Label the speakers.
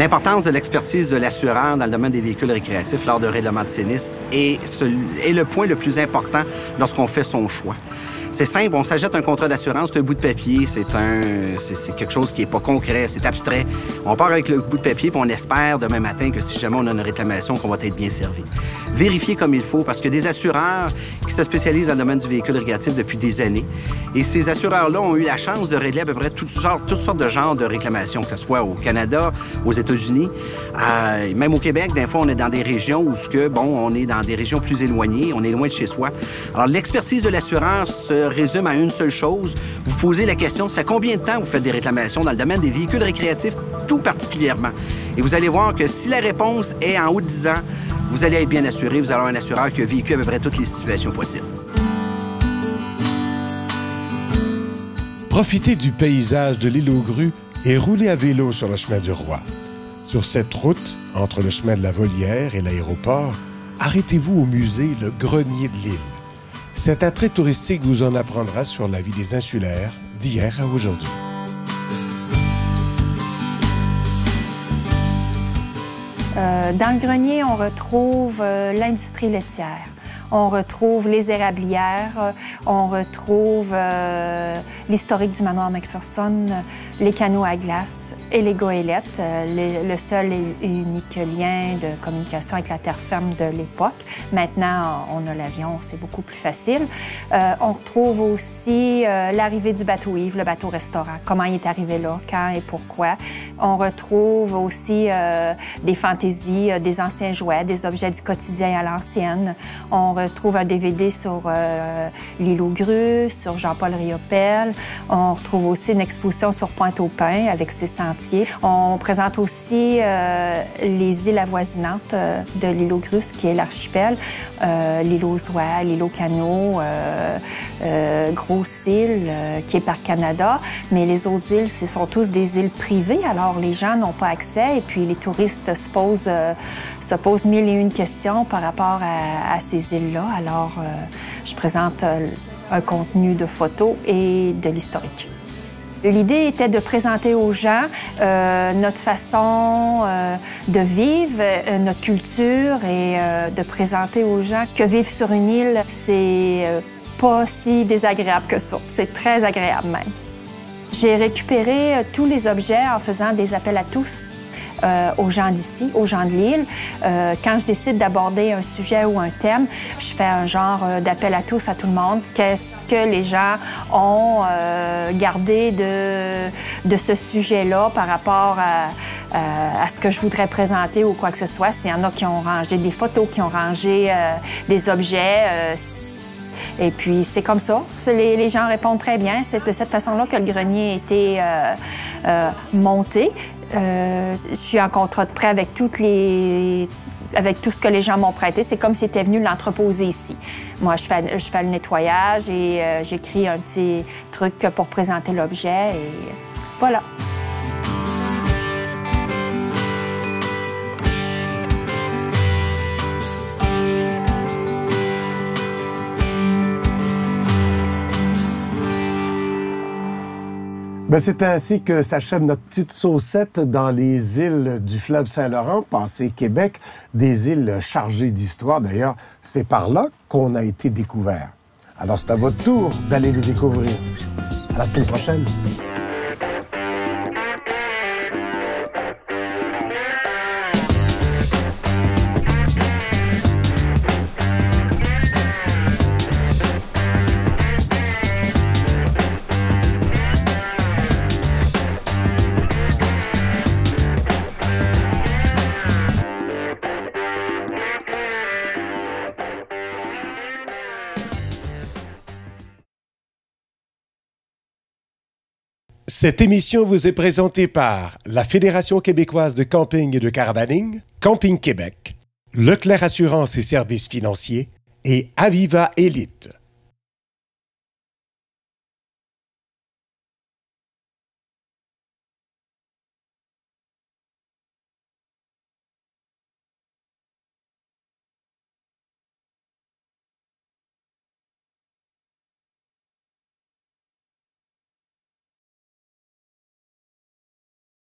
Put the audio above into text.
Speaker 1: L'importance de l'expertise de l'assureur dans le domaine des véhicules récréatifs lors de règlement de sinistre est le point le plus important lorsqu'on fait son choix. C'est simple, on s'achète un contrat d'assurance, c'est un bout de papier, c'est quelque chose qui n'est pas concret, c'est abstrait. On part avec le bout de papier puis on espère demain matin que si jamais on a une réclamation, qu'on va être bien servi. Vérifiez comme il faut parce que des assureurs qui se spécialisent dans le domaine du véhicule récréatif depuis des années. Et ces assureurs-là ont eu la chance de régler à peu près toutes sortes de genres de réclamations, que ce soit au Canada, aux États-Unis, même au Québec. Des fois, on est dans des régions où on est dans des régions plus éloignées, on est loin de chez soi. Alors, l'expertise de l'assureur se résume à une seule chose. Vous posez la question, ça fait combien de temps vous faites des réclamations dans le domaine des véhicules récréatifs, tout particulièrement? Et vous allez voir que si la réponse est en haut de 10 ans, vous allez être bien assuré, vous allez avoir un assureur qui a vécu à peu près toutes les situations possibles.
Speaker 2: Profitez du paysage de l'île aux Grues et roulez à vélo sur le chemin du Roi. Sur cette route, entre le chemin de la Volière et l'aéroport, arrêtez-vous au musée Le Grenier de l'Île. Cet attrait touristique vous en apprendra sur la vie des insulaires d'hier à aujourd'hui.
Speaker 3: Dans le grenier, on retrouve l'industrie laitière. On retrouve les érablières, on retrouve l'historique du manoir McPherson, les canots à glace et les goélettes, le seul et unique lien de communication avec la terre ferme de l'époque. Maintenant, on a l'avion, c'est beaucoup plus facile. On retrouve aussi l'arrivée du bateau Yves, le bateau-restaurant, comment il est arrivé là, quand et pourquoi. On retrouve aussi des fantaisies, des anciens jouets, des objets du quotidien à l'ancienne. On retrouve un DVD sur l'île aux Grues, sur Jean-Paul Riopelle. On retrouve aussi une exposition sur Pointe-aux-Pins avec ses sentiers. On présente aussi les îles avoisinantes de l'île aux Grues, qui est l'archipel, l'île aux Oies, l'île aux Canots, Grosse-Île, qui est Parc Canada. Mais les autres îles, ce sont tous des îles privées, alors les gens n'ont pas accès et puis les touristes se posent mille et une questions par rapport à ces îles-là. Alors, je présente un contenu de photos et de l'historique. L'idée était de présenter aux gens notre façon de vivre, notre culture et de présenter aux gens que vivre sur une île, c'est pas si désagréable que ça. C'est très agréable même. J'ai récupéré tous les objets en faisant des appels à tous aux gens d'ici, aux gens de l'île. Quand je décide d'aborder un sujet ou un thème, je fais un genre d'appel à tous à tout le monde. Qu'est-ce que les gens ont gardé de ce sujet-là par rapport à ce que je voudrais présenter ou quoi que ce soit? S'il y en a qui ont rangé des photos, qui ont rangé des objets, et puis, c'est comme ça. Les gens répondent très bien. C'est de cette façon-là que le grenier a été monté. Je suis en contrat de prêt avec tout ce que les gens m'ont prêté. C'est comme s'ils étaient venus l'entreposer ici. Moi, je fais le nettoyage et j'écris un petit truc pour présenter l'objet et voilà.
Speaker 2: C'est ainsi que s'achève notre petite saucette dans les îles du fleuve Saint-Laurent, passé Québec, des îles chargées d'histoire. D'ailleurs, c'est par là qu'on a été découvert. Alors, c'est à votre tour d'aller les découvrir. À la semaine prochaine. Cette émission vous est présentée par la Fédération québécoise de camping et de caravaning, Camping Québec, Leclerc Assurance et Services financiers et Aviva Élite.